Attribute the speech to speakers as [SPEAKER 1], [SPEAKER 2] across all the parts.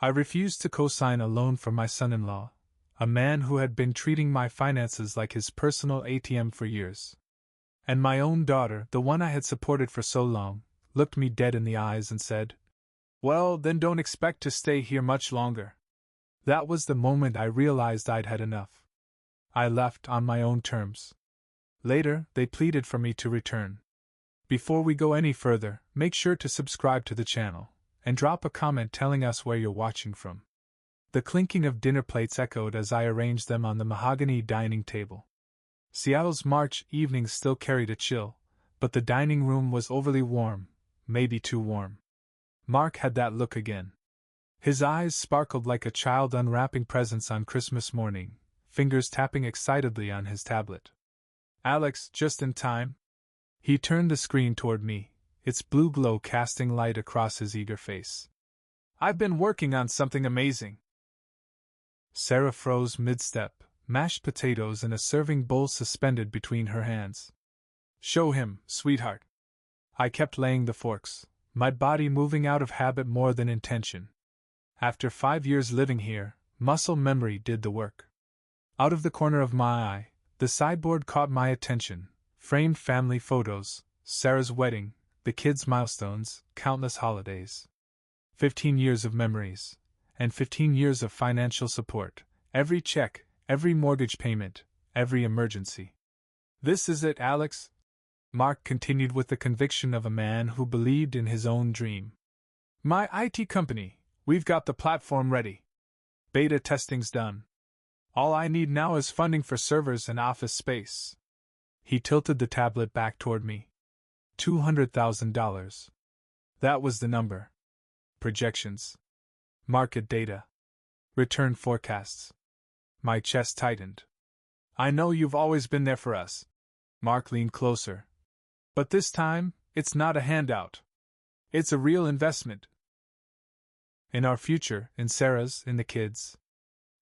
[SPEAKER 1] I refused to co-sign a loan for my son-in-law, a man who had been treating my finances like his personal ATM for years. And my own daughter, the one I had supported for so long, looked me dead in the eyes and said, "Well, then don't expect to stay here much longer." That was the moment I realized I'd had enough. I left on my own terms. Later, they pleaded for me to return. Before we go any further, make sure to subscribe to the channel, and drop a comment telling us where you're watching from. The clinking of dinner plates echoed as I arranged them on the mahogany dining table. Seattle's March evenings still carried a chill, but the dining room was overly warm, maybe too warm. Mark had that look again. His eyes sparkled like a child unwrapping presents on Christmas morning, fingers tapping excitedly on his tablet. "Alex, just in time." He turned the screen toward me, its blue glow casting light across his eager face. "I've been working on something amazing." Sarah froze mid-step, mashed potatoes in a serving bowl suspended between her hands. "Show him, sweetheart." I kept laying the forks, my body moving out of habit more than intention. After 5 years living here, muscle memory did the work. Out of the corner of my eye, the sideboard caught my attention. Framed family photos, Sarah's wedding, the kids' milestones, countless holidays. 15 years of memories, and 15 years of financial support, every check, every mortgage payment, every emergency. "This is it, Alex," Mark continued with the conviction of a man who believed in his own dream. "My IT company, we've got the platform ready. Beta testing's done. All I need now is funding for servers and office space." He tilted the tablet back toward me. $200,000. That was the number. Projections. Market data. Return forecasts. My chest tightened. "I know you've always been there for us." Mark leaned closer. "But this time, it's not a handout. It's a real investment. In our future, in Sarah's, in the kids."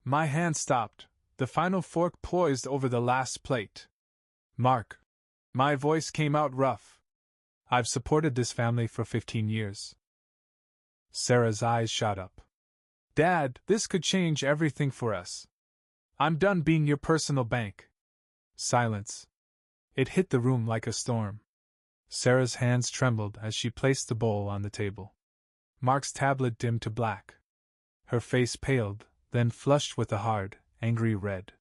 [SPEAKER 1] My hand stopped, the final fork poised over the last plate. "Mark." My voice came out rough. "I've supported this family for 15 years. Sarah's eyes shot up. "Dad, this could change everything for us. I'm done being your personal bank." Silence. It hit the room like a storm. Sarah's hands trembled as she placed the bowl on the table. Mark's tablet dimmed to black. Her face paled, then flushed with a hard, angry red.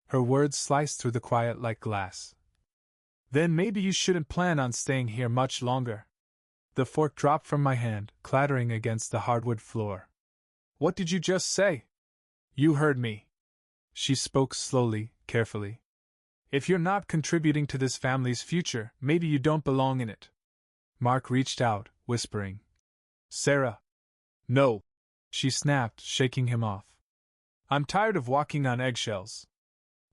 [SPEAKER 1] Her words sliced through the quiet like glass. "Then maybe you shouldn't plan on staying here much longer." The fork dropped from my hand, clattering against the hardwood floor. "What did you just say?" "You heard me." She spoke slowly, carefully. "If you're not contributing to this family's future, maybe you don't belong in it." Mark reached out, whispering. "Sarah." "No," she snapped, shaking him off. "I'm tired of walking on eggshells.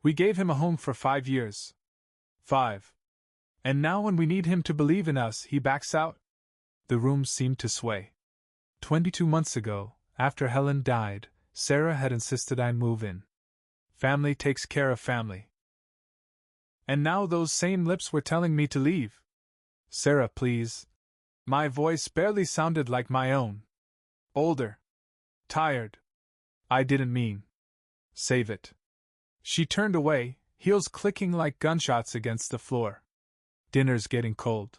[SPEAKER 1] We gave him a home for 5 years. 5. And now when we need him to believe in us, he backs out?" The room seemed to sway. 22 months ago, after Helen died, Sarah had insisted I move in. Family takes care of family. And now those same lips were telling me to leave. "Sarah, please." My voice barely sounded like my own. "Older. Tired. I didn't mean. Save it." She turned away, heels clicking like gunshots against the floor. "Dinner's getting cold."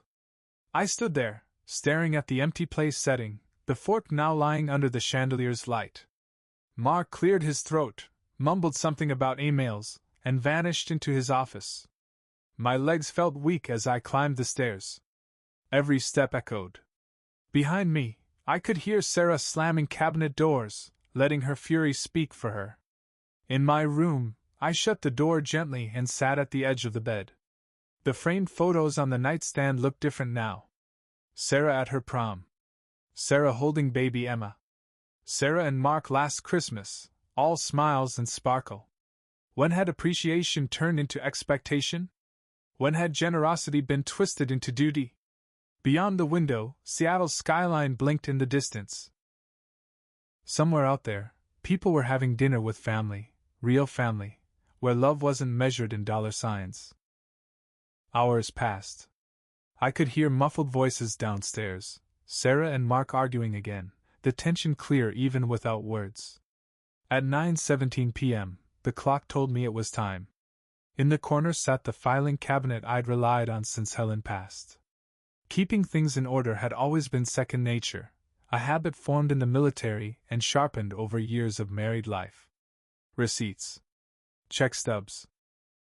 [SPEAKER 1] I stood there, staring at the empty place setting, the fork now lying under the chandelier's light. Mark cleared his throat, mumbled something about emails, and vanished into his office. My legs felt weak as I climbed the stairs. Every step echoed. Behind me, I could hear Sarah slamming cabinet doors, letting her fury speak for her. In my room, I shut the door gently and sat at the edge of the bed. The framed photos on the nightstand looked different now. Sarah at her prom. Sarah holding baby Emma. Sarah and Mark last Christmas, all smiles and sparkle. When had appreciation turned into expectation? When had generosity been twisted into duty? Beyond the window, Seattle's skyline blinked in the distance. Somewhere out there, people were having dinner with family, real family, where love wasn't measured in dollar signs. Hours passed. I could hear muffled voices downstairs, Sarah and Mark arguing again, the tension clear even without words. At 9:17 p.m., the clock told me it was time. In the corner sat the filing cabinet I'd relied on since Helen passed. Keeping things in order had always been second nature, a habit formed in the military and sharpened over years of married life. Receipts, check stubs,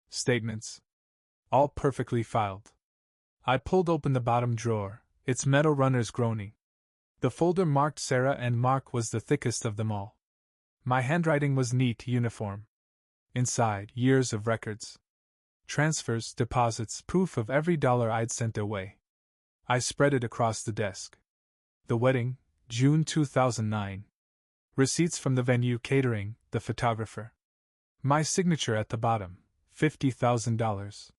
[SPEAKER 1] statements, all perfectly filed. I pulled open the bottom drawer, its metal runners groaning. The folder marked Sarah and Mark was the thickest of them all. My handwriting was neat, uniform. Inside, years of records. Transfers, deposits, proof of every dollar I'd sent their way. I spread it across the desk. The wedding, June 2009. Receipts from the venue, catering, the photographer. My signature at the bottom, $50,000.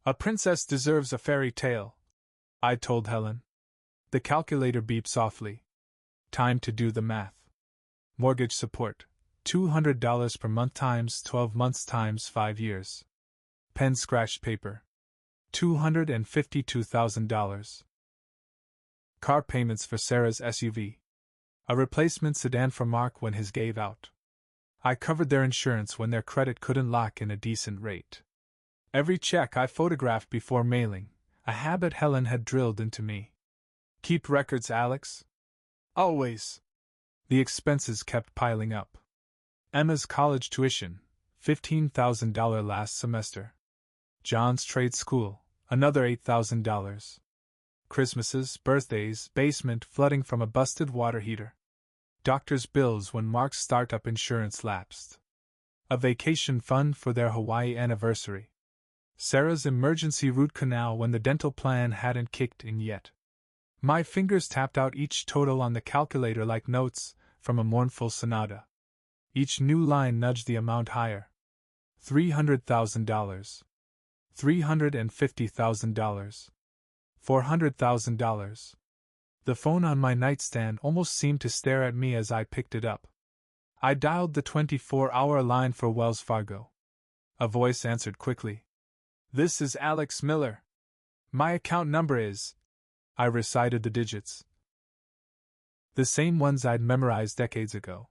[SPEAKER 1] A princess deserves a fairy tale, I told Helen. The calculator beeped softly. Time to do the math. Mortgage support, $200 per month times 12 months times 5 years. Pen scratched paper. $252,000. Car payments for Sarah's SUV. A replacement sedan for Mark when his gave out. I covered their insurance when their credit couldn't lock in a decent rate. Every check I photographed before mailing, a habit Helen had drilled into me. Keep records, Alex? Always. The expenses kept piling up. Emma's college tuition, $15,000 last semester. John's trade school, another $8,000. Christmases, birthdays, basement flooding from a busted water heater. Doctor's bills when Mark's startup insurance lapsed. A vacation fund for their Hawaii anniversary. Sarah's emergency root canal when the dental plan hadn't kicked in yet. My fingers tapped out each total on the calculator like notes from a mournful sonata. Each new line nudged the amount higher. $300,000. $350,000. $400,000. The phone on my nightstand almost seemed to stare at me as I picked it up. I dialed the 24-hour line for Wells Fargo. A voice answered quickly. This is Alex Miller. My account number is... I recited the digits. The same ones I'd memorized decades ago.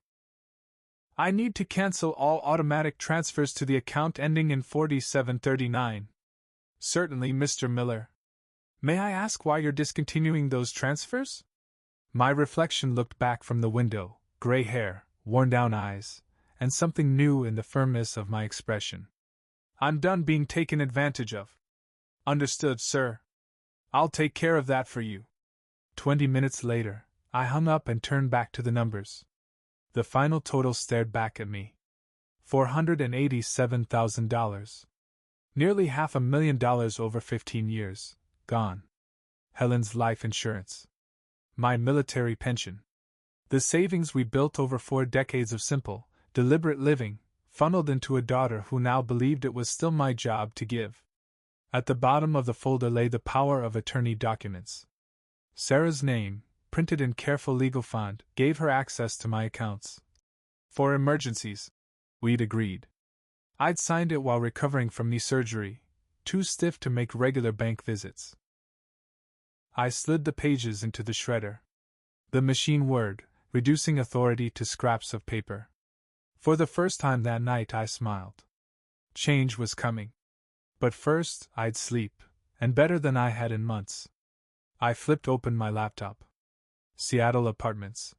[SPEAKER 1] I need to cancel all automatic transfers to the account ending in 4739. Certainly, Mr. Miller. May I ask why you're discontinuing those transfers? My reflection looked back from the window, gray hair, worn-down eyes, and something new in the firmness of my expression. I'm done being taken advantage of. Understood, sir. I'll take care of that for you. 20 minutes later, I hung up and turned back to the numbers. The final total stared back at me. $487,000. Nearly $500,000 over 15 years, gone. Helen's life insurance. My military pension. The savings we built over 4 decades of simple, deliberate living, funneled into a daughter who now believed it was still my job to give. At the bottom of the folder lay the power of attorney documents. Sarah's name, printed in careful legal font, gave her access to my accounts. For emergencies, we'd agreed. I'd signed it while recovering from knee surgery, too stiff to make regular bank visits. I slid the pages into the shredder. The machine whirred, reducing authority to scraps of paper. For the first time that night I smiled. Change was coming. But first, I'd sleep, and better than I had in months. I flipped open my laptop. Seattle apartments.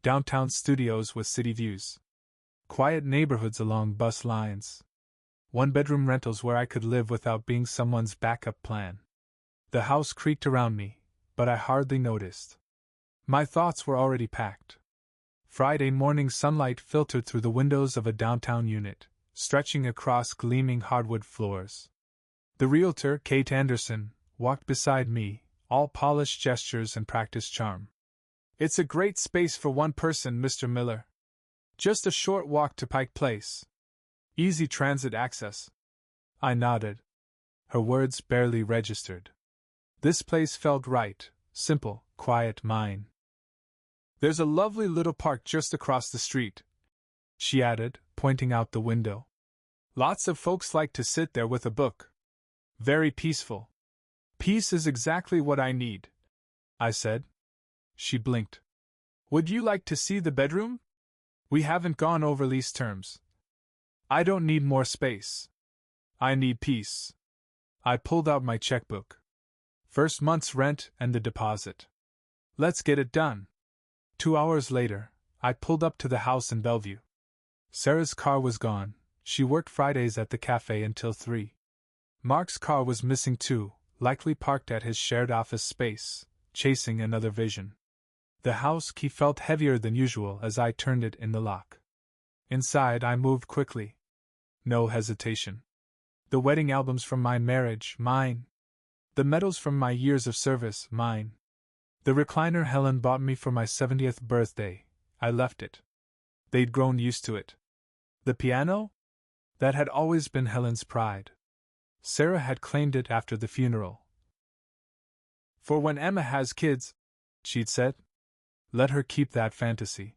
[SPEAKER 1] Downtown studios with city views. Quiet neighborhoods along bus lines. One-bedroom rentals where I could live without being someone's backup plan. The house creaked around me, but I hardly noticed. My thoughts were already packed. Friday morning sunlight filtered through the windows of a downtown unit, stretching across gleaming hardwood floors. The realtor, Kate Anderson, walked beside me, all polished gestures and practiced charm. It's a great space for one person, Mr. Miller. Just a short walk to Pike Place. Easy transit access. I nodded. Her words barely registered. This place felt right, simple, quiet, mine. There's a lovely little park just across the street, she added, pointing out the window. Lots of folks like to sit there with a book. Very peaceful. Peace is exactly what I need, I said. She blinked. Would you like to see the bedroom? We haven't gone over lease terms. I don't need more space. I need peace. I pulled out my checkbook. First month's rent and the deposit. Let's get it done. 2 hours later, I pulled up to the house in Bellevue. Sarah's car was gone. She worked Fridays at the cafe until 3. Mark's car was missing too, likely parked at his shared office space, chasing another vision. The house key felt heavier than usual as I turned it in the lock. Inside, I moved quickly. No hesitation. The wedding albums from my marriage, mine. The medals from my years of service, mine. The recliner Helen bought me for my 70th birthday, I left it. They'd grown used to it. The piano? That had always been Helen's pride. Sarah had claimed it after the funeral. For when Emma has kids, she'd said, let her keep that fantasy.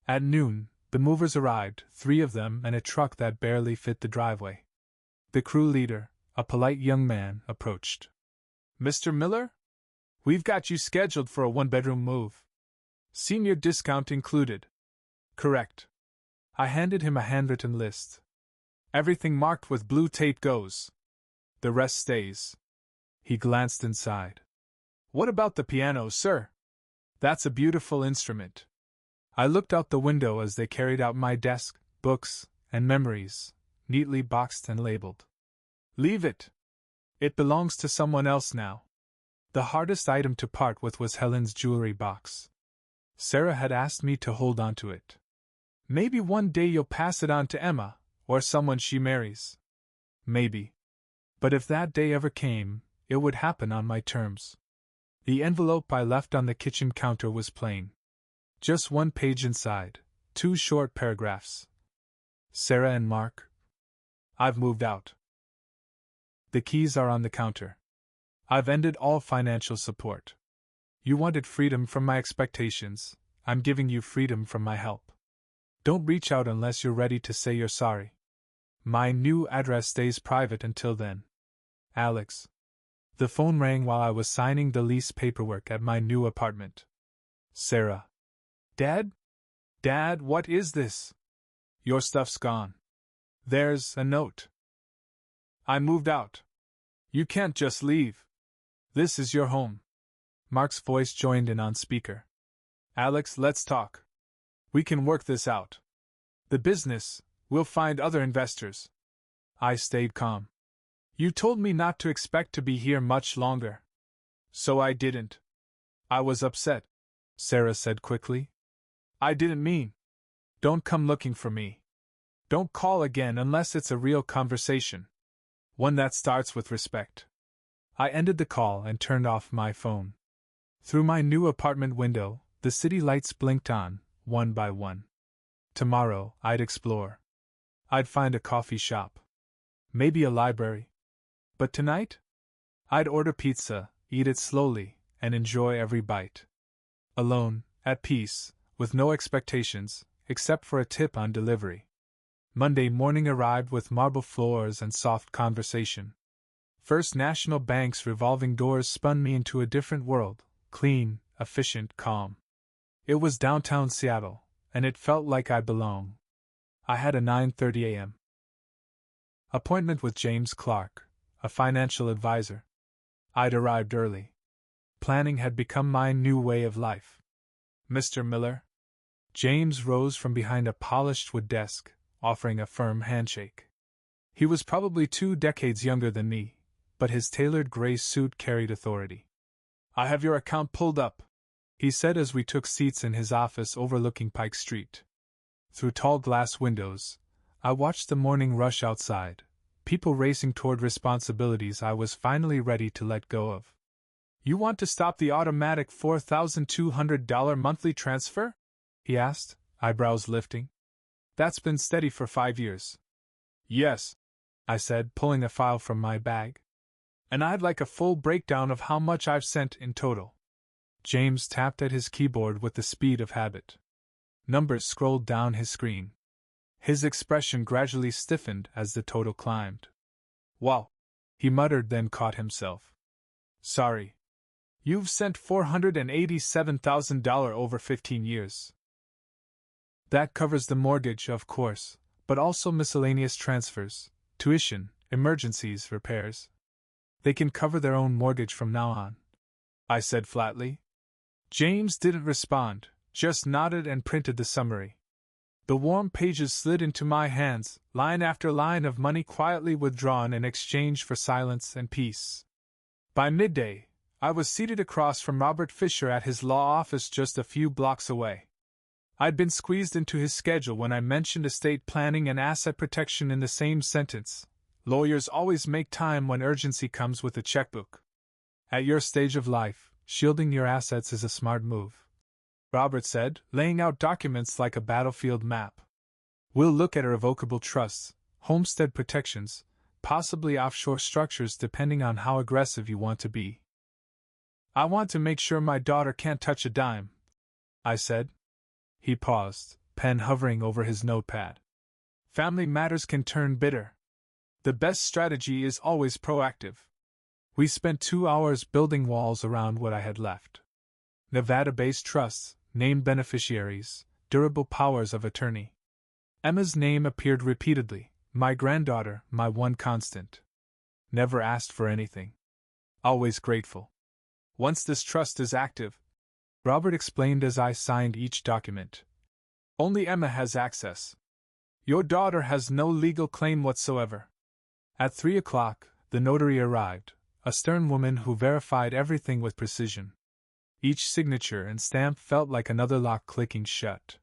[SPEAKER 1] At noon, the movers arrived, 3 of them and a truck that barely fit the driveway. The crew leader, a polite young man, approached. Mr. Miller? We've got you scheduled for a 1-bedroom move. Senior discount included. Correct. I handed him a handwritten list. Everything marked with blue tape goes. The rest stays. He glanced inside. What about the piano, sir? That's a beautiful instrument. I looked out the window as they carried out my desk, books, and memories, neatly boxed and labeled. Leave it. It belongs to someone else now. The hardest item to part with was Helen's jewelry box. Sarah had asked me to hold on to it. Maybe one day you'll pass it on to Emma, or someone she marries. Maybe. But if that day ever came, it would happen on my terms. The envelope I left on the kitchen counter was plain. Just 1 page inside, 2 short paragraphs. Sarah and Mark. I've moved out. The keys are on the counter. I've ended all financial support. You wanted freedom from my expectations, I'm giving you freedom from my help. Don't reach out unless you're ready to say you're sorry. My new address stays private until then. Alex. The phone rang while I was signing the lease paperwork at my new apartment. Sarah. Dad? Dad, what is this? Your stuff's gone. There's a note. I moved out. You can't just leave. This is your home. Mark's voice joined in on speaker. Alex, let's talk. We can work this out. The business, we'll find other investors. I stayed calm. You told me not to expect to be here much longer. So I didn't. I was upset, Sarah said quickly. I didn't mean. Don't come looking for me. Don't call again unless it's a real conversation. One that starts with respect. I ended the call and turned off my phone. Through my new apartment window, the city lights blinked on, one by one. Tomorrow, I'd explore. I'd find a coffee shop. Maybe a library. But tonight? I'd order pizza, eat it slowly, and enjoy every bite. Alone, at peace, with no expectations, except for a tip on delivery. Monday morning arrived with marble floors and soft conversation. First National Bank's revolving doors spun me into a different world, clean, efficient, calm. It was downtown Seattle, and it felt like I belonged. I had a 9:30 a.m. appointment with James Clark, a financial advisor. I'd arrived early. Planning had become my new way of life. Mr. Miller? James rose from behind a polished wood desk, offering a firm handshake. He was probably 2 decades younger than me, but his tailored gray suit carried authority. I have your account pulled up, he said as we took seats in his office overlooking Pike Street. Through tall glass windows, I watched the morning rush outside, people racing toward responsibilities I was finally ready to let go of. You want to stop the automatic $4,200 monthly transfer? He asked, eyebrows lifting. That's been steady for 5 years. Yes, I said, pulling a file from my bag. And I'd like a full breakdown of how much I've sent in total. James tapped at his keyboard with the speed of habit. Numbers scrolled down his screen. His expression gradually stiffened as the total climbed. Wow, he muttered, then caught himself. Sorry. You've sent $487,000 over 15 years. That covers the mortgage, of course, but also miscellaneous transfers, tuition, emergencies, repairs. They can cover their own mortgage from now on, I said flatly. James didn't respond, just nodded and printed the summary. The warm pages slid into my hands, line after line of money quietly withdrawn in exchange for silence and peace. By midday, I was seated across from Robert Fisher at his law office just a few blocks away. I'd been squeezed into his schedule when I mentioned estate planning and asset protection in the same sentence. Lawyers always make time when urgency comes with a checkbook. At your stage of life, shielding your assets is a smart move, Robert said, laying out documents like a battlefield map. We'll look at irrevocable trusts, homestead protections, possibly offshore structures depending on how aggressive you want to be. I want to make sure my daughter can't touch a dime, I said. He paused, pen hovering over his notepad. Family matters can turn bitter. The best strategy is always proactive. We spent 2 hours building walls around what I had left. Nevada-based trusts, named beneficiaries, durable powers of attorney. Emma's name appeared repeatedly, my granddaughter, my one constant. Never asked for anything. Always grateful. Once this trust is active, Robert explained as I signed each document, only Emma has access. Your daughter has no legal claim whatsoever. At 3 o'clock, the notary arrived, a stern woman who verified everything with precision. Each signature and stamp felt like another lock clicking shut.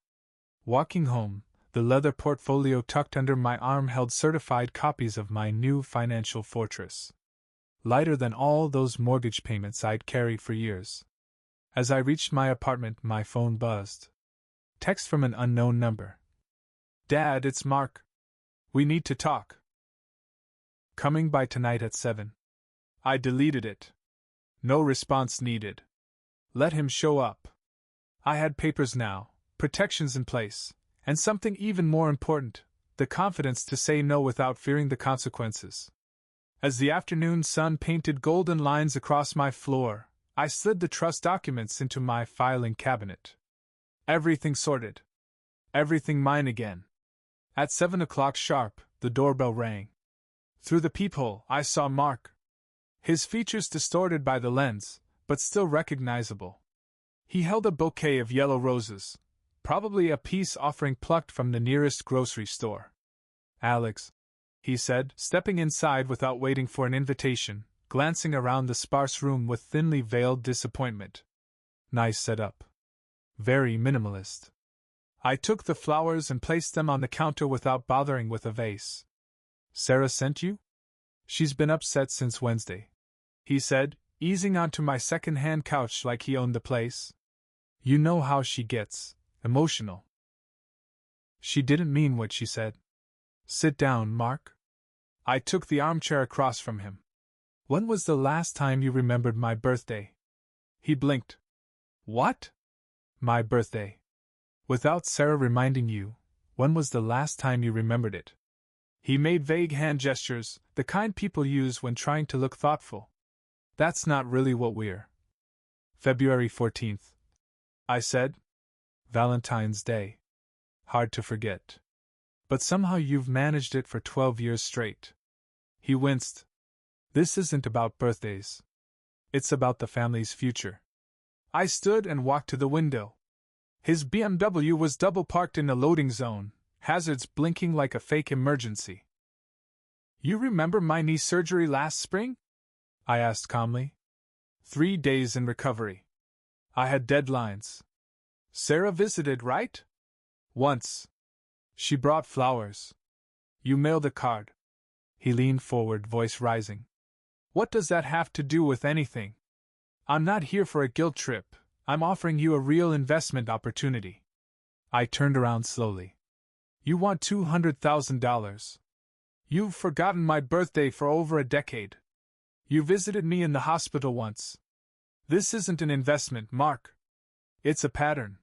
[SPEAKER 1] Walking home, the leather portfolio tucked under my arm held certified copies of my new financial fortress. Lighter than all those mortgage payments I'd carried for years. As I reached my apartment, my phone buzzed. Text from an unknown number. Dad, it's Mark. We need to talk. Coming by tonight at 7. I deleted it. No response needed. Let him show up. I had papers now, protections in place, and something even more important, the confidence to say no without fearing the consequences. As the afternoon sun painted golden lines across my floor, I slid the trust documents into my filing cabinet. Everything sorted. Everything mine again. At 7 o'clock sharp, the doorbell rang. Through the peephole, I saw Mark. His features distorted by the lens, but still recognizable. He held a bouquet of yellow roses, probably a peace offering plucked from the nearest grocery store. Alex, he said, stepping inside without waiting for an invitation, glancing around the sparse room with thinly veiled disappointment. Nice setup. Very minimalist. I took the flowers and placed them on the counter without bothering with a vase. Sarah sent you? She's been upset since Wednesday, he said, easing onto my second-hand couch like he owned the place. You know how she gets, emotional. She didn't mean what she said. Sit down, Mark. I took the armchair across from him. When was the last time you remembered my birthday? He blinked. What? My birthday. Without Sarah reminding you, when was the last time you remembered it? He made vague hand gestures, the kind people use when trying to look thoughtful. That's not really what we're. February 14th. I said. Valentine's Day. Hard to forget. But somehow you've managed it for 12 years straight. He winced. This isn't about birthdays. It's about the family's future. I stood and walked to the window. His BMW was double parked in the loading zone, hazards blinking like a fake emergency. You remember my knee surgery last spring? I asked calmly. 3 days in recovery. I had deadlines. Sarah visited, right? Once. She brought flowers. You mailed a card. He leaned forward, voice rising. What does that have to do with anything? I'm not here for a guilt trip, I'm offering you a real investment opportunity. I turned around slowly. You want $200,000. You've forgotten my birthday for over a decade. You visited me in the hospital once. This isn't an investment, Mark. It's a pattern.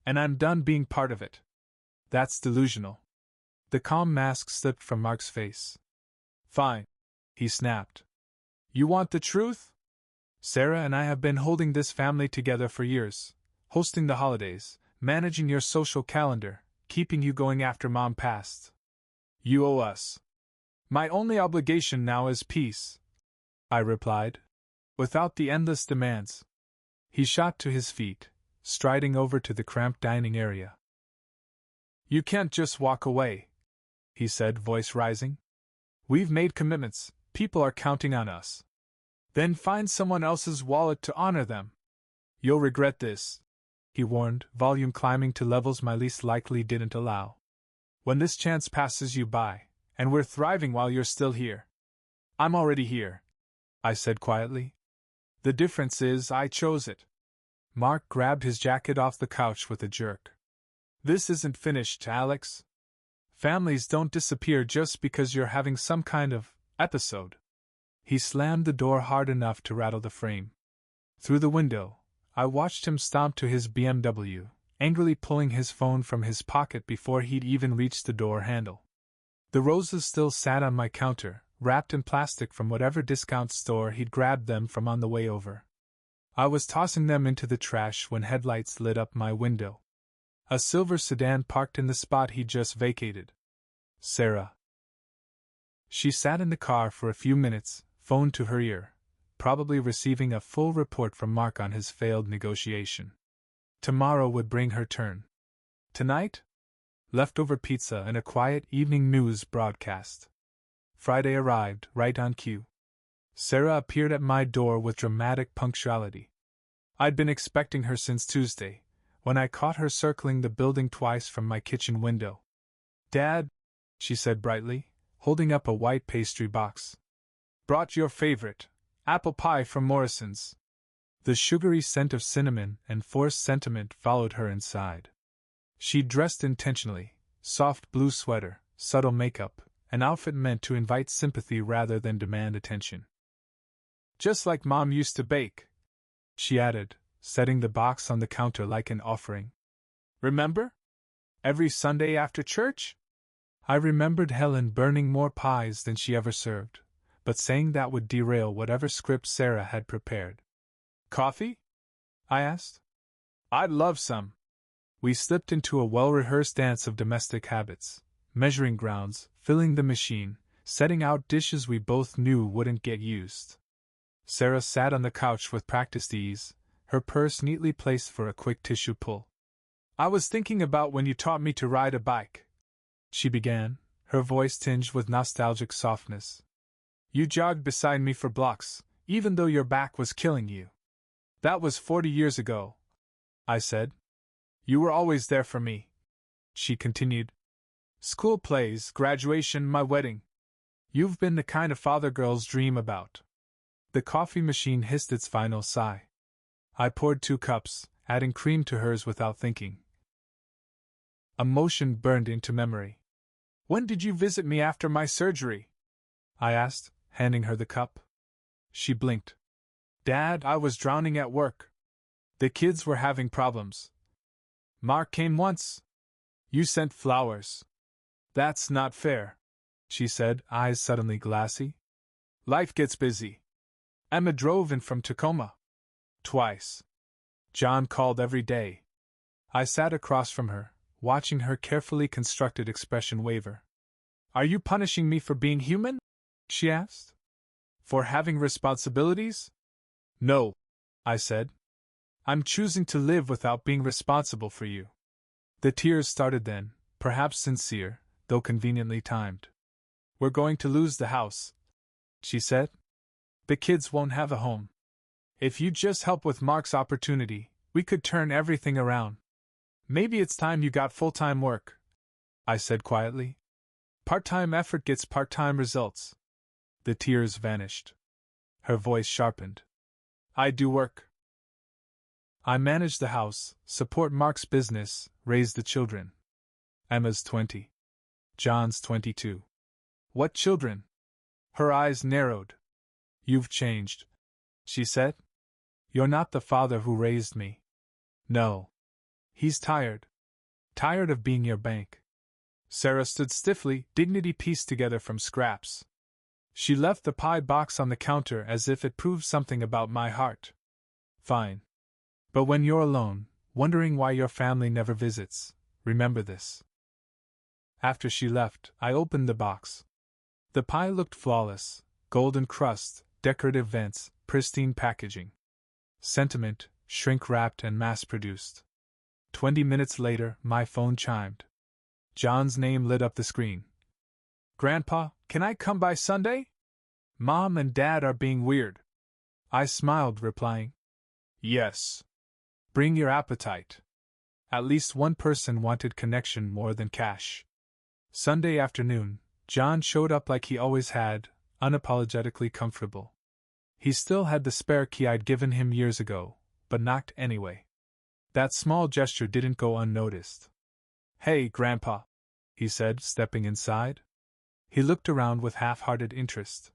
[SPEAKER 1] And I'm done being part of it. That's delusional. The calm mask slipped from Mark's face. Fine, he snapped. You want the truth? Sarah and I have been holding this family together for years, hosting the holidays, managing your social calendar, keeping you going after Mom passed. You owe us. My only obligation now is peace, I replied, without the endless demands. He shot to his feet, striding over to the cramped dining area. You can't just walk away, he said, voice rising. We've made commitments, people are counting on us. Then find someone else's wallet to honor them. You'll regret this, he warned, volume climbing to levels my least likely didn't allow. When this chance passes you by, and we're thriving while you're still here. I'm already here, I said quietly. The difference is I chose it. Mark grabbed his jacket off the couch with a jerk. This isn't finished, Alex. Families don't disappear just because you're having some kind of episode. He slammed the door hard enough to rattle the frame. Through the window, I watched him stomp to his BMW, angrily pulling his phone from his pocket before he'd even reached the door handle. The roses still sat on my counter, wrapped in plastic from whatever discount store he'd grabbed them from on the way over. I was tossing them into the trash when headlights lit up my window. A silver sedan parked in the spot he'd just vacated. Sarah. She sat in the car for a few minutes, phone to her ear, probably receiving a full report from Mark on his failed negotiation. Tomorrow would bring her turn. Tonight? Leftover pizza and a quiet evening news broadcast. Friday arrived, right on cue. Sarah appeared at my door with dramatic punctuality. I'd been expecting her since Tuesday, when I caught her circling the building twice from my kitchen window. Dad, she said brightly, holding up a white pastry box. Brought your favorite, apple pie from Morrison's. The sugary scent of cinnamon and forced sentiment followed her inside. She dressed intentionally, soft blue sweater, subtle makeup, an outfit meant to invite sympathy rather than demand attention. Just like Mom used to bake, she added, setting the box on the counter like an offering. Remember? Every Sunday after church? I remembered Helen burning more pies than she ever served, but saying that would derail whatever script Sarah had prepared. Coffee? I asked. I'd love some. We slipped into a well-rehearsed dance of domestic habits, measuring grounds, filling the machine, setting out dishes we both knew wouldn't get used. Sarah sat on the couch with practiced ease, her purse neatly placed for a quick tissue pull. I was thinking about when you taught me to ride a bike, she began, her voice tinged with nostalgic softness. You jogged beside me for blocks, even though your back was killing you. That was 40 years ago, I said. You were always there for me, she continued. School plays, graduation, my wedding. You've been the kind of father girls dream about. The coffee machine hissed its final sigh. I poured 2 cups, adding cream to hers without thinking. Emotion burned into memory. When did you visit me after my surgery? I asked, handing her the cup. She blinked. Dad, I was drowning at work. The kids were having problems. Mark came once. You sent flowers. That's not fair, she said, eyes suddenly glassy. Life gets busy. Emma drove in from Tacoma. Twice. John called every day. I sat across from her, watching her carefully constructed expression waver. Are you punishing me for being human? She asked. For having responsibilities? No, I said. I'm choosing to live without being responsible for you. The tears started then, perhaps sincere, though conveniently timed. We're going to lose the house, she said. The kids won't have a home. If you just help with Mark's opportunity, we could turn everything around. Maybe it's time you got full-time work, I said quietly. Part-time effort gets part-time results. The tears vanished. Her voice sharpened. I do work. I manage the house, support Mark's business, raise the children. Emma's 20. John's 22. What children? Her eyes narrowed. You've changed, she said. You're not the father who raised me. No. He's tired. Tired of being your bank. Sarah stood stiffly, dignity pieced together from scraps. She left the pie box on the counter as if it proved something about my heart. Fine. But when you're alone, wondering why your family never visits, remember this. After she left, I opened the box. The pie looked flawless, golden crust, decorative vents, pristine packaging. Sentiment, shrink-wrapped and mass-produced. 20 minutes later, my phone chimed. John's name lit up the screen. Grandpa, can I come by Sunday? Mom and Dad are being weird. I smiled, replying, yes. Bring your appetite. At least one person wanted connection more than cash. Sunday afternoon, John showed up like he always had, unapologetically comfortable. He still had the spare key I'd given him years ago, but knocked anyway. That small gesture didn't go unnoticed. Hey, Grandpa, he said, stepping inside. He looked around with half-hearted interest.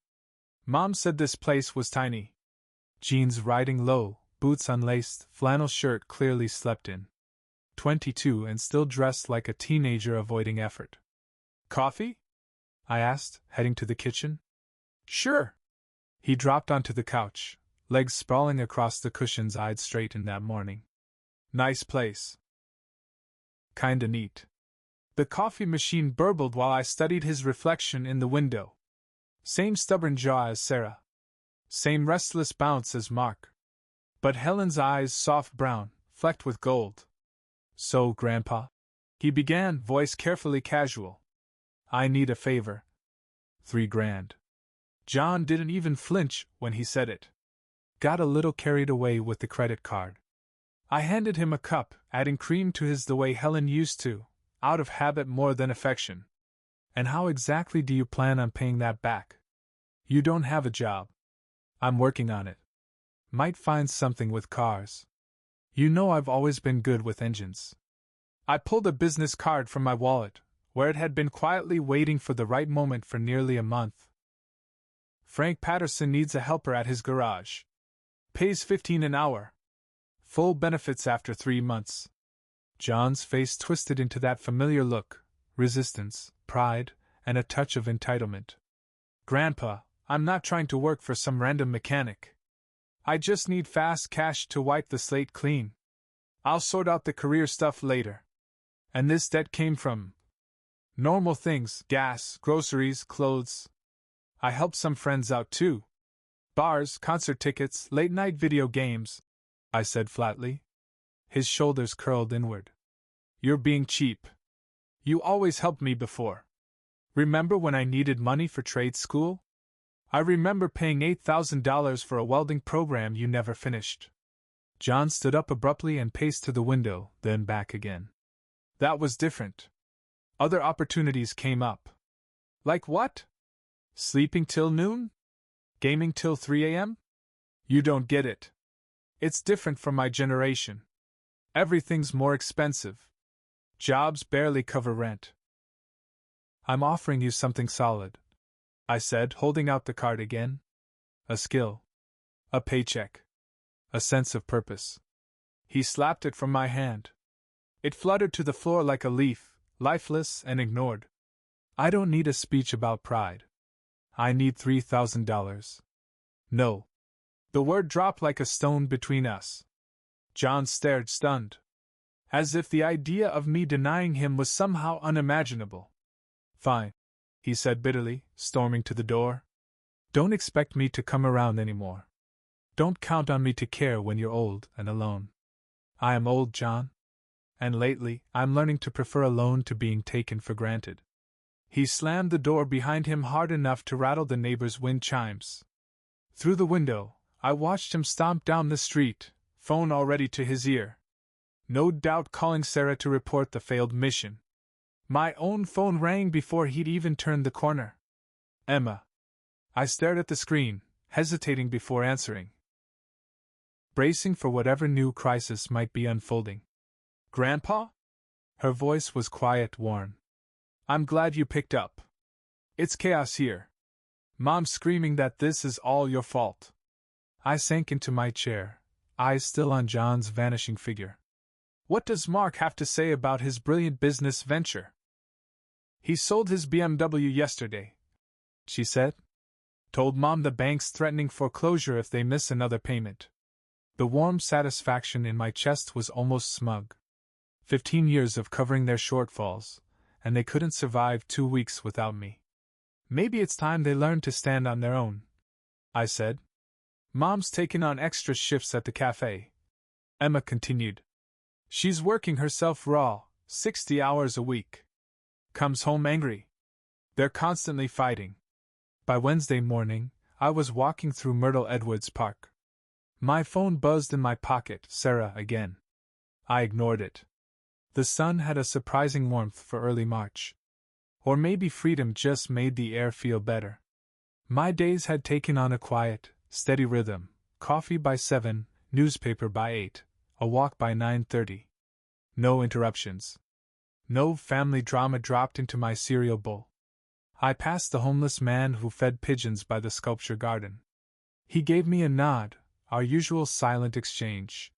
[SPEAKER 1] Mom said this place was tiny. Jeans riding low, boots unlaced, flannel shirt clearly slept in. 22 and still dressed like a teenager avoiding effort. Coffee? I asked, heading to the kitchen. Sure. He dropped onto the couch, legs sprawling across the cushions I'd straightened that morning. Nice place. Kinda neat. The coffee machine burbled while I studied his reflection in the window. Same stubborn jaw as Sarah. Same restless bounce as Mark. But Helen's eyes soft brown, flecked with gold. So, Grandpa, he began, voice carefully casual. I need a favor. $3,000. John didn't even flinch when he said it. Got a little carried away with the credit card. I handed him a cup, adding cream to his the way Helen used to, out of habit more than affection. And how exactly do you plan on paying that back? You don't have a job. I'm working on it. Might find something with cars. You know I've always been good with engines. I pulled a business card from my wallet, where it had been quietly waiting for the right moment for nearly a month. Frank Patterson needs a helper at his garage. Pays $15 an hour. Full benefits after 3 months. John's face twisted into that familiar look, resistance, pride, and a touch of entitlement. Grandpa, I'm not trying to work for some random mechanic. I just need fast cash to wipe the slate clean. I'll sort out the career stuff later. And this debt came from normal things, gas, groceries, clothes. I helped some friends out too. Bars, concert tickets, late-night video games, I said flatly. His shoulders curled inward. You're being cheap. You always helped me before. Remember when I needed money for trade school? I remember paying $8,000 for a welding program you never finished. John stood up abruptly and paced to the window, then back again. That was different. Other opportunities came up. Like what? Sleeping till noon? Gaming till 3 a.m.? You don't get it. It's different from my generation. Everything's more expensive. Jobs barely cover rent. I'm offering you something solid, I said, holding out the card again. A skill. A paycheck. A sense of purpose. He slapped it from my hand. It fluttered to the floor like a leaf, lifeless and ignored. I don't need a speech about pride. I need $3,000. No. The word dropped like a stone between us. John stared, stunned. As if the idea of me denying him was somehow unimaginable. Fine, he said bitterly, storming to the door. Don't expect me to come around anymore. Don't count on me to care when you're old and alone. I am old, John. And lately, I'm learning to prefer alone to being taken for granted. He slammed the door behind him hard enough to rattle the neighbor's wind chimes. Through the window, I watched him stomp down the street, phone already to his ear. No doubt calling Sarah to report the failed mission. My own phone rang before he'd even turned the corner. Emma. I stared at the screen, hesitating before answering. Bracing for whatever new crisis might be unfolding. Grandpa? Her voice was quiet, worn. I'm glad you picked up. It's chaos here. Mom's screaming that this is all your fault. I sank into my chair, eyes still on John's vanishing figure. What does Mark have to say about his brilliant business venture? He sold his BMW yesterday, she said. Told Mom the bank's threatening foreclosure if they miss another payment. The warm satisfaction in my chest was almost smug. 15 years of covering their shortfalls, and they couldn't survive 2 weeks without me. Maybe it's time they learned to stand on their own, I said. Mom's taken on extra shifts at the cafe, Emma continued. She's working herself raw, 60 hours a week. Comes home angry. They're constantly fighting. By Wednesday morning, I was walking through Myrtle Edwards Park. My phone buzzed in my pocket, Sarah again. I ignored it. The sun had a surprising warmth for early March. Or maybe freedom just made the air feel better. My days had taken on a quiet, steady rhythm: coffee by 7, newspaper by 8, a walk by 9:30. No interruptions. No family drama dropped into my cereal bowl. I passed the homeless man who fed pigeons by the sculpture garden. He gave me a nod, our usual silent exchange.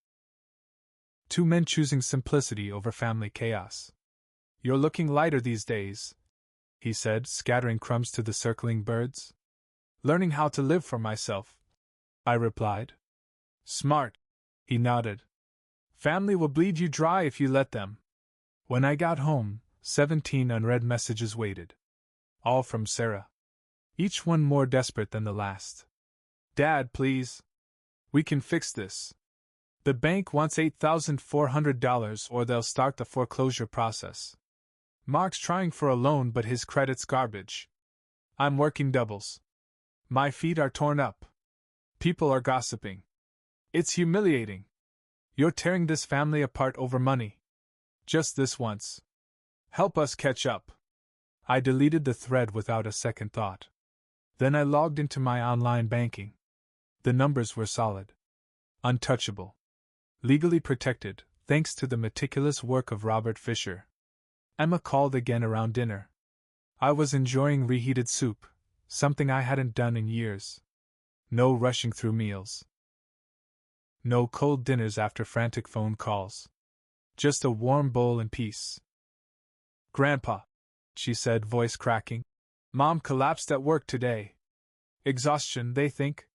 [SPEAKER 1] Two men choosing simplicity over family chaos. You're looking lighter these days, he said, scattering crumbs to the circling birds. Learning how to live for myself, I replied. Smart, he nodded. Family will bleed you dry if you let them. When I got home, 17 unread messages waited. All from Sarah. Each one more desperate than the last. Dad, please. We can fix this. The bank wants $8,400 or they'll start the foreclosure process. Mark's trying for a loan but his credit's garbage. I'm working doubles. My feet are torn up. People are gossiping. It's humiliating. You're tearing this family apart over money. Just this once. Help us catch up. I deleted the thread without a second thought. Then I logged into my online banking. The numbers were solid. Untouchable. Legally protected, thanks to the meticulous work of Robert Fisher. Emma called again around dinner. I was enjoying reheated soup, something I hadn't done in years. No rushing through meals. No cold dinners after frantic phone calls. Just a warm bowl and peace. Grandpa, she said, voice cracking. Mom collapsed at work today. Exhaustion, they think.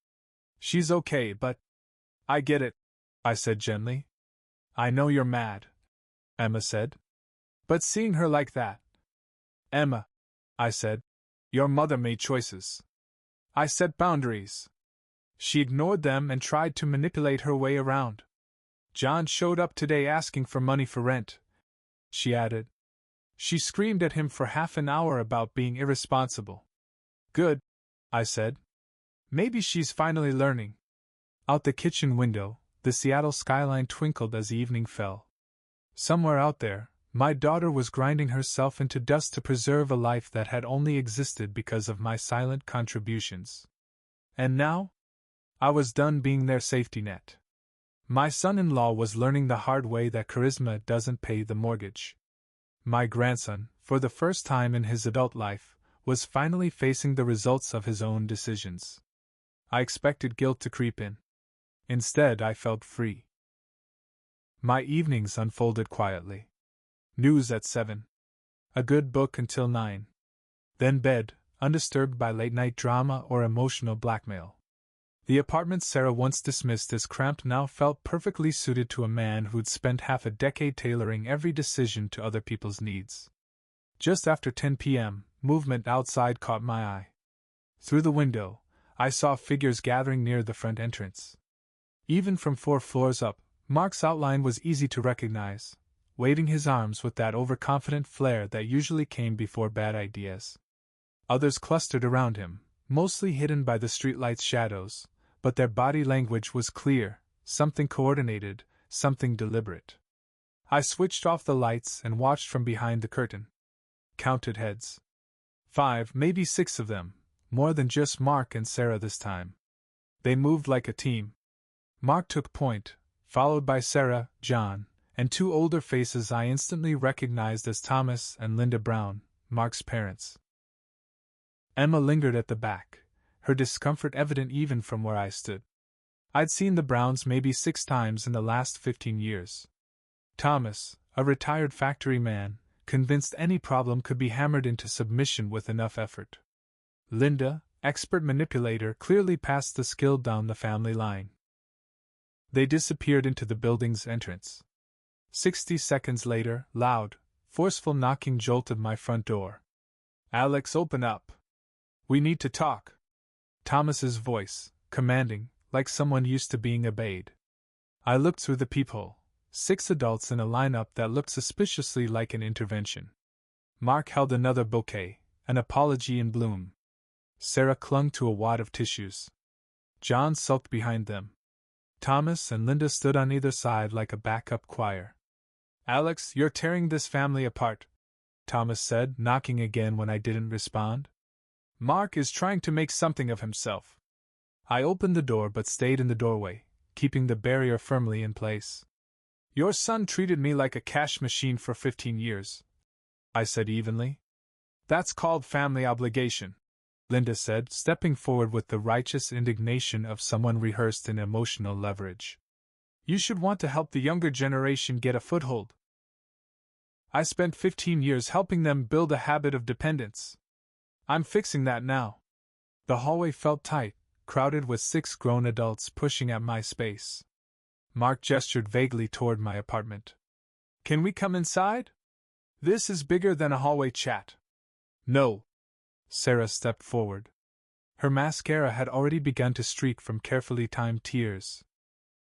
[SPEAKER 1] She's okay, but... I get it, I said gently. I know you're mad, Emma said. But seeing her like that... Emma, I said, your mother made choices. I set boundaries. She ignored them and tried to manipulate her way around. John showed up today asking for money for rent, she added. She screamed at him for half an hour about being irresponsible. Good, I said. Maybe she's finally learning. Out the kitchen window, the Seattle skyline twinkled as evening fell. Somewhere out there, my daughter was grinding herself into dust to preserve a life that had only existed because of my silent contributions. And now? I was done being their safety net. My son-in-law was learning the hard way that charisma doesn't pay the mortgage. My grandson, for the first time in his adult life, was finally facing the results of his own decisions. I expected guilt to creep in. Instead, I felt free. My evenings unfolded quietly. News at 7. A good book until 9. Then bed, undisturbed by late-night drama or emotional blackmail. The apartment Sarah once dismissed as cramped now felt perfectly suited to a man who'd spent half a decade tailoring every decision to other people's needs. Just after 10 p.m., movement outside caught my eye. Through the window, I saw figures gathering near the front entrance. Even from 4 floors up, Mark's outline was easy to recognize, waving his arms with that overconfident flair that usually came before bad ideas. Others clustered around him, mostly hidden by the streetlight's shadows, but their body language was clear, something coordinated, something deliberate. I switched off the lights and watched from behind the curtain. Counted heads. 5, maybe 6 of them, more than just Mark and Sarah this time. They moved like a team. Mark took point, followed by Sarah, John, and 2 older faces I instantly recognized as Thomas and Linda Brown, Mark's parents. Emma lingered at the back, her discomfort evident even from where I stood. I'd seen the Browns maybe 6 times in the last 15 years. Thomas, a retired factory man, convinced any problem could be hammered into submission with enough effort. Linda, expert manipulator, clearly passed the skill down the family line. They disappeared into the building's entrance. 60 seconds later, loud, forceful knocking jolted my front door. Alex, open up. We need to talk. Thomas's voice, commanding, like someone used to being obeyed. I looked through the peephole. 6 adults in a lineup that looked suspiciously like an intervention. Mark held another bouquet, an apology in bloom. Sarah clung to a wad of tissues. John sulked behind them. Thomas and Linda stood on either side like a backup choir. Alex, you're tearing this family apart, Thomas said, knocking again when I didn't respond. Mark is trying to make something of himself. I opened the door but stayed in the doorway, keeping the barrier firmly in place. Your son treated me like a cash machine for 15 years, I said evenly. That's called family obligation, Linda said, stepping forward with the righteous indignation of someone rehearsed in emotional leverage. You should want to help the younger generation get a foothold. I spent 15 years helping them build a habit of dependence. I'm fixing that now. The hallway felt tight, crowded with 6 grown adults pushing at my space. Mark gestured vaguely toward my apartment. Can we come inside? This is bigger than a hallway chat. No. Sarah stepped forward. Her mascara had already begun to streak from carefully timed tears.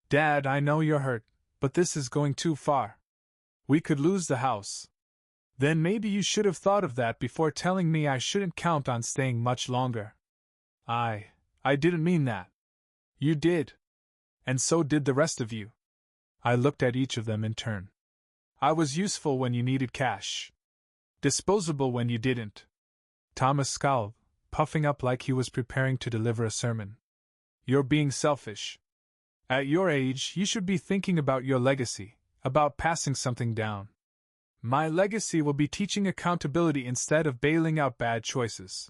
[SPEAKER 1] Dad, I know you're hurt, but this is going too far. We could lose the house. Then maybe you should have thought of that before telling me I shouldn't count on staying much longer. I didn't mean that. You did. And so did the rest of you. I looked at each of them in turn. I was useful when you needed cash. Disposable when you didn't. Thomas scowled, puffing up like he was preparing to deliver a sermon. You're being selfish. At your age, you should be thinking about your legacy, about passing something down. My legacy will be teaching accountability instead of bailing out bad choices.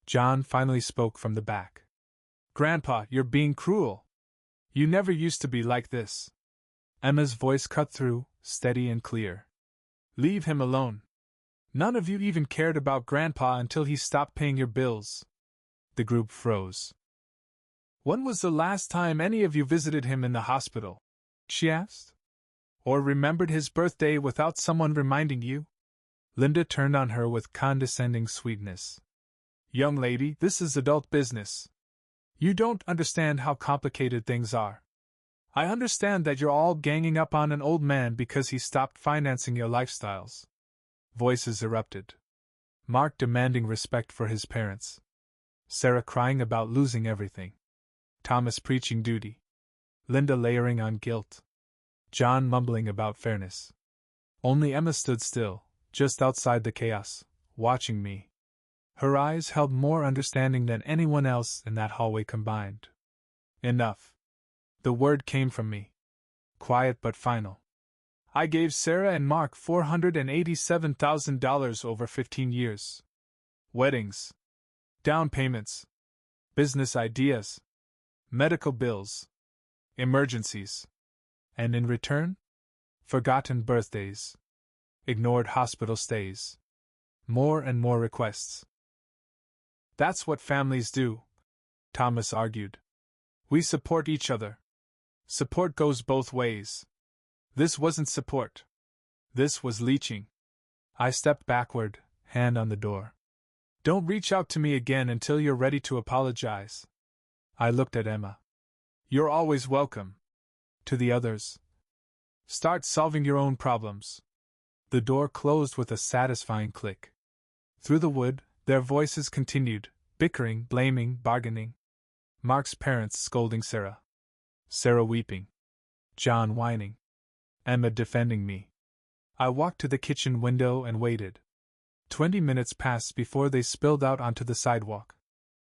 [SPEAKER 1] John finally spoke from the back. Grandpa, you're being cruel. You never used to be like this. Emma's voice cut through, steady and clear. Leave him alone. None of you even cared about Grandpa until he stopped paying your bills. The group froze. When was the last time any of you visited him in the hospital? She asked. Or remembered his birthday without someone reminding you? Linda turned on her with condescending sweetness. Young lady, this is adult business. You don't understand how complicated things are. I understand that you're all ganging up on an old man because he stopped financing your lifestyles. Voices erupted. Mark demanding respect for his parents. Sarah crying about losing everything. Thomas preaching duty. Linda layering on guilt. John mumbling about fairness. Only Emma stood still, just outside the chaos, watching me. Her eyes held more understanding than anyone else in that hallway combined. Enough. The word came from me. Quiet but final. I gave Sarah and Mark $487,000 over 15 years. Weddings. Down payments. Business ideas. Medical bills. Emergencies. And in return? Forgotten birthdays. Ignored hospital stays. More and more requests. That's what families do, Thomas argued. We support each other. Support goes both ways. This wasn't support. This was leeching. I stepped backward, hand on the door. Don't reach out to me again until you're ready to apologize. I looked at Emma. You're always welcome. To the others. Start solving your own problems. The door closed with a satisfying click. Through the wood, their voices continued, bickering, blaming, bargaining. Mark's parents scolding Sarah. Sarah weeping. John whining. Emma defending me. I walked to the kitchen window and waited. 20 minutes passed before they spilled out onto the sidewalk.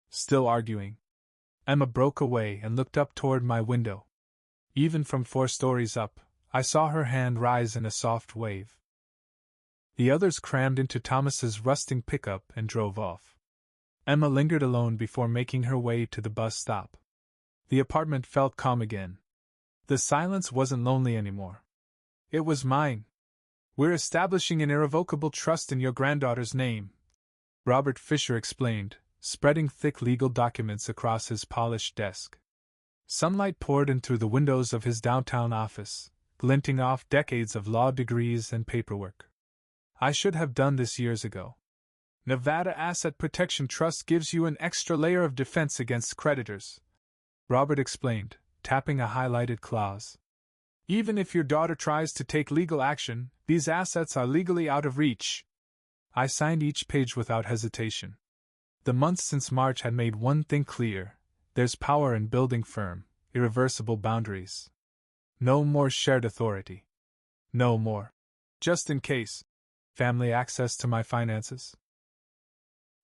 [SPEAKER 1] Still arguing. Emma broke away and looked up toward my window. Even from 4 stories up, I saw her hand rise in a soft wave. The others crammed into Thomas's rusting pickup and drove off. Emma lingered alone before making her way to the bus stop. The apartment felt calm again. The silence wasn't lonely anymore. It was mine. We're establishing an irrevocable trust in your granddaughter's name, Robert Fisher explained, spreading thick legal documents across his polished desk. Sunlight poured in through the windows of his downtown office, glinting off decades of law degrees and paperwork. I should have done this years ago. Nevada Asset Protection Trust gives you an extra layer of defense against creditors, Robert explained, tapping a highlighted clause. Even if your daughter tries to take legal action, these assets are legally out of reach. I signed each page without hesitation. The months since March had made one thing clear: there's power in building firm, irreversible boundaries. No more shared authority. No more. Just in case. Family access to my finances.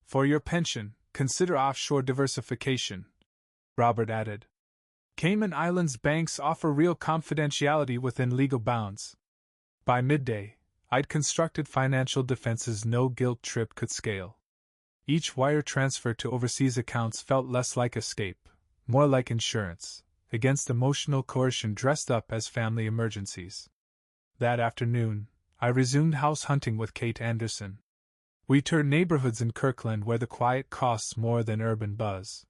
[SPEAKER 1] For your pension, consider offshore diversification, Robert added. Cayman Islands banks offer real confidentiality within legal bounds. By midday, I'd constructed financial defenses no guilt trip could scale. Each wire transfer to overseas accounts felt less like escape, more like insurance, against emotional coercion dressed up as family emergencies. That afternoon, I resumed house hunting with Kate Anderson. We toured neighborhoods in Kirkland where the quiet costs more than urban buzz.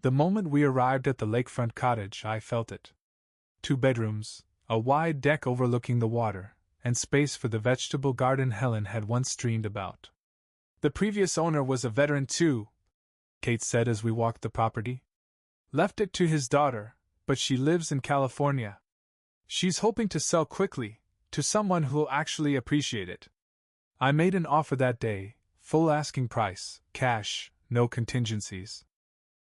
[SPEAKER 1] The moment we arrived at the lakefront cottage, I felt it. 2 bedrooms, a wide deck overlooking the water, and space for the vegetable garden Helen had once dreamed about. The previous owner was a veteran too, Kate said as we walked the property. Left it to his daughter, but she lives in California. She's hoping to sell quickly, to someone who'll actually appreciate it. I made an offer that day, full asking price, cash, no contingencies.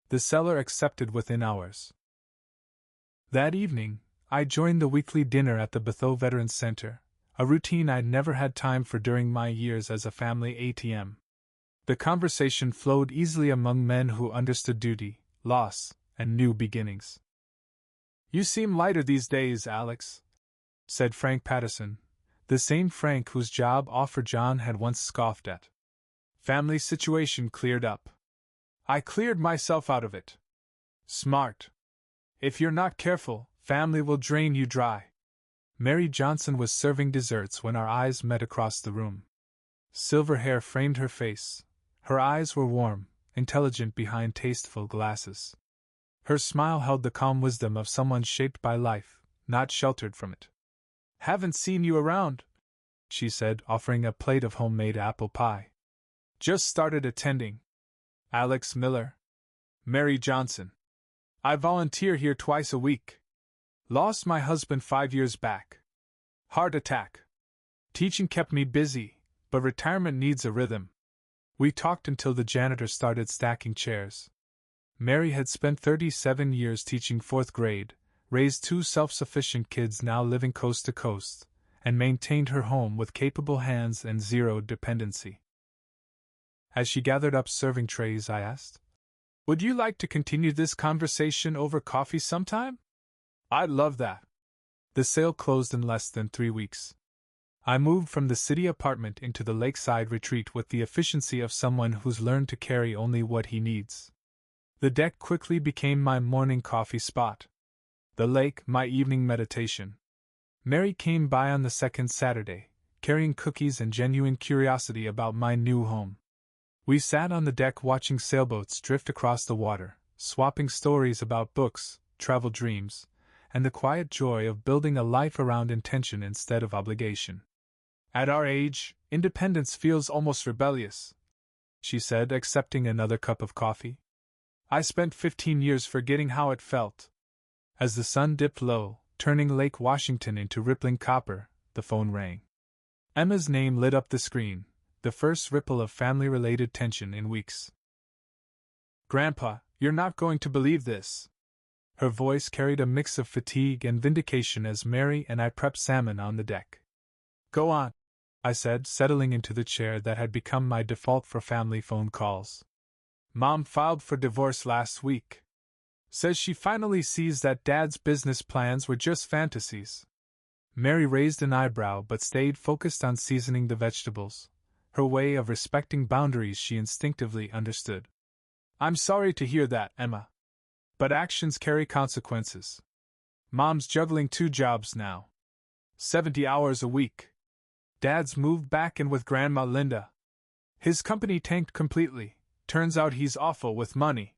[SPEAKER 1] The seller accepted within hours. That evening, I joined the weekly dinner at the Bethel Veterans Center, a routine I'd never had time for during my years as a family ATM. The conversation flowed easily among men who understood duty, loss, and new beginnings. You seem lighter these days, Alex, said Frank Patterson, the same Frank whose job offer John had once scoffed at. Family situation cleared up. I cleared myself out of it. Smart. If you're not careful, family will drain you dry. Mary Johnson was serving desserts when our eyes met across the room. Silver hair framed her face. Her eyes were warm, intelligent behind tasteful glasses. Her smile held the calm wisdom of someone shaped by life, not sheltered from it. Haven't seen you around, she said, offering a plate of homemade apple pie. Just started attending. Alex Miller. Mary Johnson. I volunteer here twice a week. Lost my husband 5 years back. Heart attack. Teaching kept me busy, but retirement needs a rhythm. We talked until the janitor started stacking chairs. Mary had spent 37 years teaching 4th grade, raised 2 self-sufficient kids now living coast to coast, and maintained her home with capable hands and zero dependency. As she gathered up serving trays, I asked, "Would you like to continue this conversation over coffee sometime?" "I'd love that." The sale closed in less than 3 weeks. I moved from the city apartment into the lakeside retreat with the efficiency of someone who's learned to carry only what he needs. The deck quickly became my morning coffee spot. The lake, my evening meditation. Mary came by on the second Saturday, carrying cookies and genuine curiosity about my new home. We sat on the deck watching sailboats drift across the water, swapping stories about books, travel dreams, and the quiet joy of building a life around intention instead of obligation. At our age, independence feels almost rebellious, she said, accepting another cup of coffee. I spent 15 years forgetting how it felt. As the sun dipped low, turning Lake Washington into rippling copper, the phone rang. Emma's name lit up the screen, the first ripple of family-related tension in weeks. "Grandpa, you're not going to believe this." Her voice carried a mix of fatigue and vindication as Mary and I prepped salmon on the deck. "Go on," I said, settling into the chair that had become my default for family phone calls. "Mom filed for divorce last week. Says she finally sees that Dad's business plans were just fantasies." Mary raised an eyebrow but stayed focused on seasoning the vegetables, her way of respecting boundaries she instinctively understood. "I'm sorry to hear that, Emma. But actions carry consequences. Mom's juggling 2 jobs now. 70 hours a week. Dad's moved back in with Grandma Linda. His company tanked completely, Turns out he's awful with money.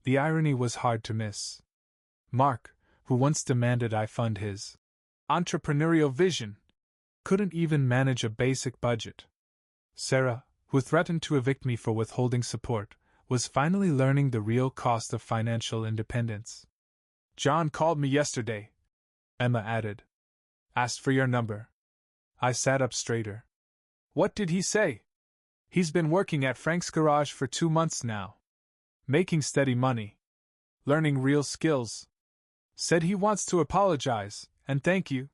[SPEAKER 1] The irony was hard to miss. Mark, who once demanded I fund his entrepreneurial vision, couldn't even manage a basic budget. Sarah, who threatened to evict me for withholding support, was finally learning the real cost of financial independence. John called me yesterday, Emma added. Asked for your number. I sat up straighter. What did he say? He's been working at Frank's garage for 2 months now. Making steady money. Learning real skills. Said he wants to apologize, and thank you.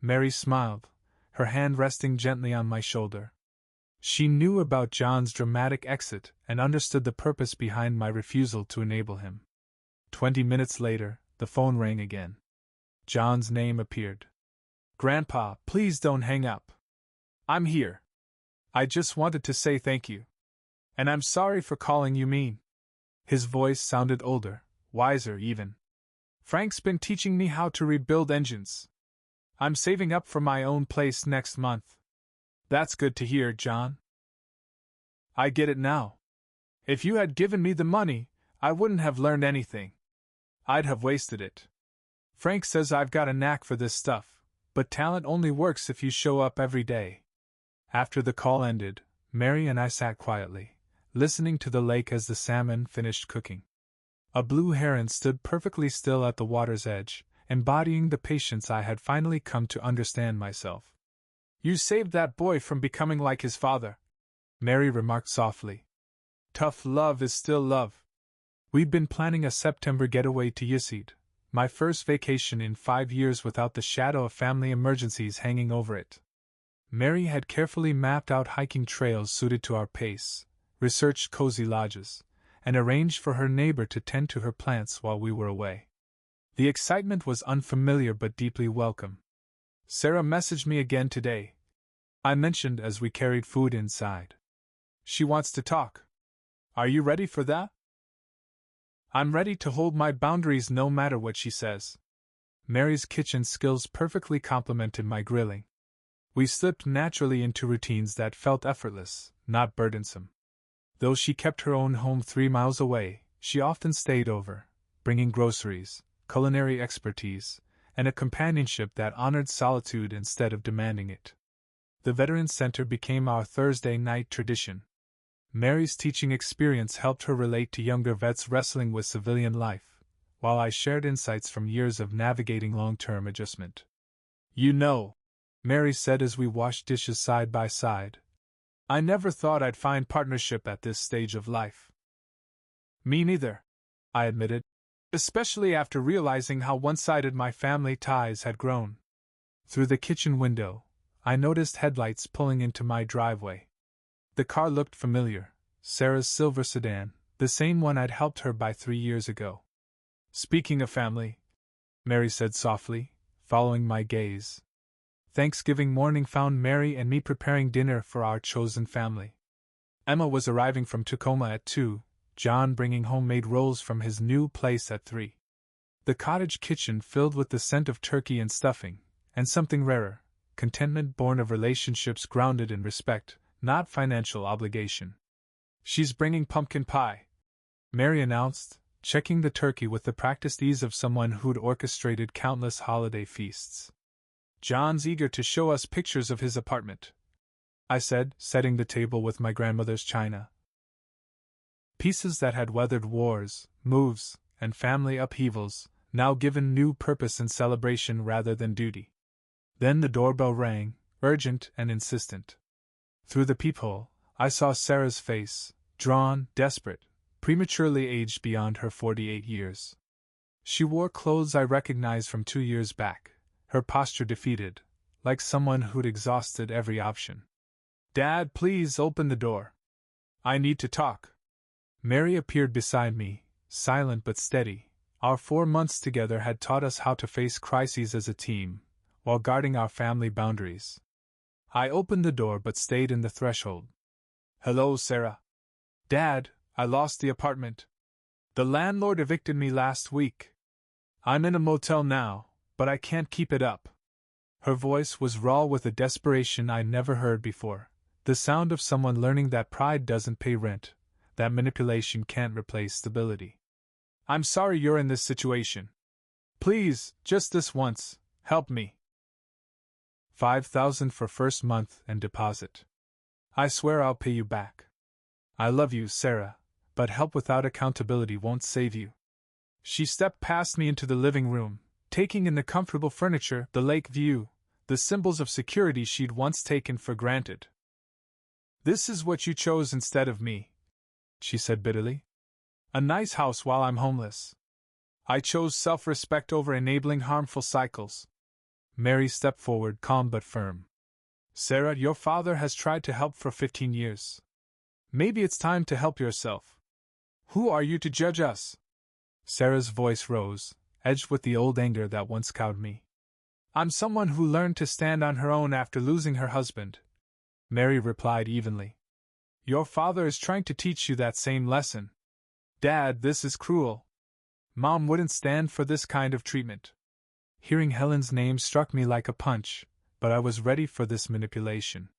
[SPEAKER 1] Mary smiled, her hand resting gently on my shoulder. She knew about John's dramatic exit and understood the purpose behind my refusal to enable him. 20 minutes later, the phone rang again. John's name appeared. Grandpa, please don't hang up. I'm here. I just wanted to say thank you. And I'm sorry for calling you mean. His voice sounded older, wiser even. Frank's been teaching me how to rebuild engines. I'm saving up for my own place next month. That's good to hear, John. I get it now. If you had given me the money, I wouldn't have learned anything. I'd have wasted it. Frank says I've got a knack for this stuff, but talent only works if you show up every day. After the call ended, Mary and I sat quietly, listening to the lake as the salmon finished cooking. A blue heron stood perfectly still at the water's edge, embodying the patience I had finally come to understand myself. You saved that boy from becoming like his father, Mary remarked softly. Tough love is still love. We'd been planning a September getaway to Yisid, my first vacation in 5 years without the shadow of family emergencies hanging over it. Mary had carefully mapped out hiking trails suited to our pace, researched cozy lodges, and arranged for her neighbor to tend to her plants while we were away. The excitement was unfamiliar but deeply welcome. Sarah messaged me again today, I mentioned as we carried food inside. She wants to talk. Are you ready for that? I'm ready to hold my boundaries no matter what she says. Mary's kitchen skills perfectly complemented my grilling. We slipped naturally into routines that felt effortless, not burdensome. Though she kept her own home 3 miles away, she often stayed over, bringing groceries, culinary expertise, and a companionship that honored solitude instead of demanding it. The Veterans Center became our Thursday night tradition. Mary's teaching experience helped her relate to younger vets wrestling with civilian life, while I shared insights from years of navigating long-term adjustment. You know, Mary said as we washed dishes side by side, I never thought I'd find partnership at this stage of life. Me neither, I admitted, especially after realizing how one-sided my family ties had grown. Through the kitchen window, I noticed headlights pulling into my driveway. The car looked familiar, Sarah's silver sedan, the same one I'd helped her buy 3 years ago. Speaking of family, Mary said softly, following my gaze. Thanksgiving morning found Mary and me preparing dinner for our chosen family. Emma was arriving from Tacoma at 2, John bringing homemade rolls from his new place at 3. The cottage kitchen filled with the scent of turkey and stuffing, and something rarer, contentment born of relationships grounded in respect, not financial obligation. She's bringing pumpkin pie, Mary announced, checking the turkey with the practiced ease of someone who'd orchestrated countless holiday feasts. John's eager to show us pictures of his apartment, I said, setting the table with my grandmother's china. Pieces that had weathered wars, moves, and family upheavals, now given new purpose and celebration rather than duty. Then the doorbell rang, urgent and insistent. Through the peephole, I saw Sarah's face, drawn, desperate, prematurely aged beyond her 48 years. She wore clothes I recognized from 2 years back, her posture defeated, like someone who'd exhausted every option. Dad, please open the door. I need to talk. Mary appeared beside me, silent but steady. Our 4 months together had taught us how to face crises as a team, while guarding our family boundaries. I opened the door but stayed in the threshold. Hello, Sarah. Dad, I lost the apartment. The landlord evicted me last week. I'm in a motel now, but I can't keep it up. Her voice was raw with a desperation I'd never heard before, the sound of someone learning that pride doesn't pay rent, that manipulation can't replace stability. I'm sorry you're in this situation. Please, just this once, help me. 5,000 for first month and deposit. I swear I'll pay you back. I love you, Sarah, but help without accountability won't save you. She stepped past me into the living room, taking in the comfortable furniture, the lake view, the symbols of security she'd once taken for granted. This is what you chose instead of me, she said bitterly. A nice house while I'm homeless. I chose self-respect over enabling harmful cycles. Mary stepped forward, calm but firm. Sarah, your father has tried to help for 15 years. Maybe it's time to help yourself. Who are you to judge us? Sarah's voice rose, edged with the old anger that once cowed me. I'm someone who learned to stand on her own after losing her husband. Mary replied evenly. Your father is trying to teach you that same lesson. Dad, this is cruel. Mom wouldn't stand for this kind of treatment. Hearing Helen's name struck me like a punch, but I was ready for this manipulation.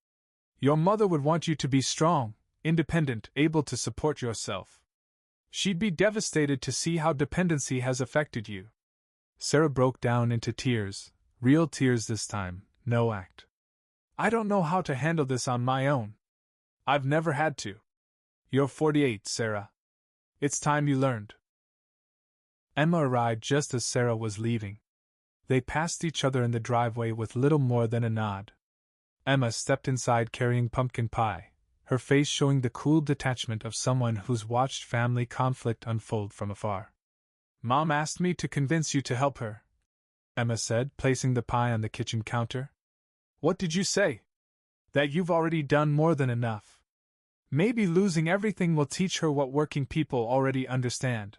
[SPEAKER 1] Your mother would want you to be strong, independent, able to support yourself. She'd be devastated to see how dependency has affected you. Sarah broke down into tears, real tears this time, no act. I don't know how to handle this on my own. I've never had to. You're 48, Sarah. It's time you learned. Emma arrived just as Sarah was leaving. They passed each other in the driveway with little more than a nod. Emma stepped inside carrying pumpkin pie, her face showing the cool detachment of someone who's watched family conflict unfold from afar. Mom asked me to convince you to help her, Emma said, placing the pie on the kitchen counter. What did you say? That you've already done more than enough. Maybe losing everything will teach her what working people already understand.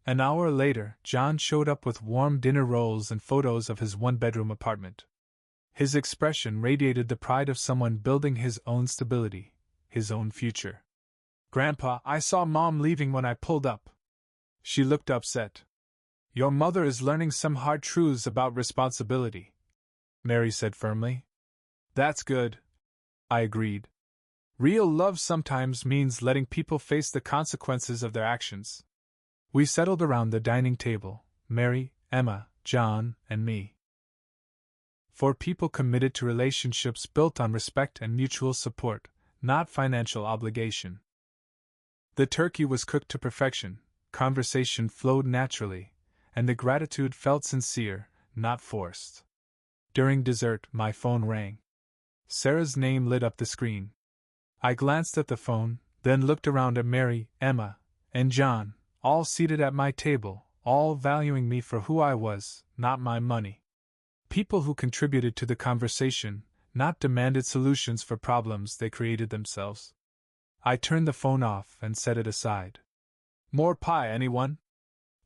[SPEAKER 1] An hour later, John showed up with warm dinner rolls and photos of his one-bedroom apartment. His expression radiated the pride of someone building his own stability, his own future. Grandpa, I saw Mom leaving when I pulled up. She looked upset. Your mother is learning some hard truths about responsibility, Mary said firmly. That's good, I agreed. Real love sometimes means letting people face the consequences of their actions. We settled around the dining table, Mary, Emma, John, and me. 4 people committed to relationships built on respect and mutual support, not financial obligation. The turkey was cooked to perfection, conversation flowed naturally, and the gratitude felt sincere, not forced. During dessert, my phone rang. Sarah's name lit up the screen. I glanced at the phone, then looked around at Mary, Emma, and John, all seated at my table, all valuing me for who I was, not my money. People who contributed to the conversation, not demanded solutions for problems they created themselves. I turned the phone off and set it aside. More pie, anyone?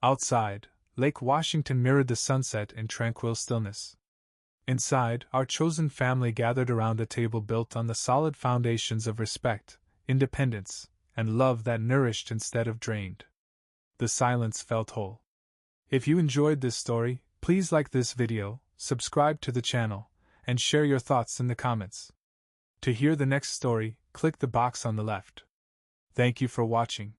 [SPEAKER 1] Outside, Lake Washington mirrored the sunset in tranquil stillness. Inside, our chosen family gathered around a table built on the solid foundations of respect, independence, and love that nourished instead of drained. The silence felt whole. If you enjoyed this story, please like this video, subscribe to the channel, and share your thoughts in the comments. To hear the next story, click the box on the left. Thank you for watching.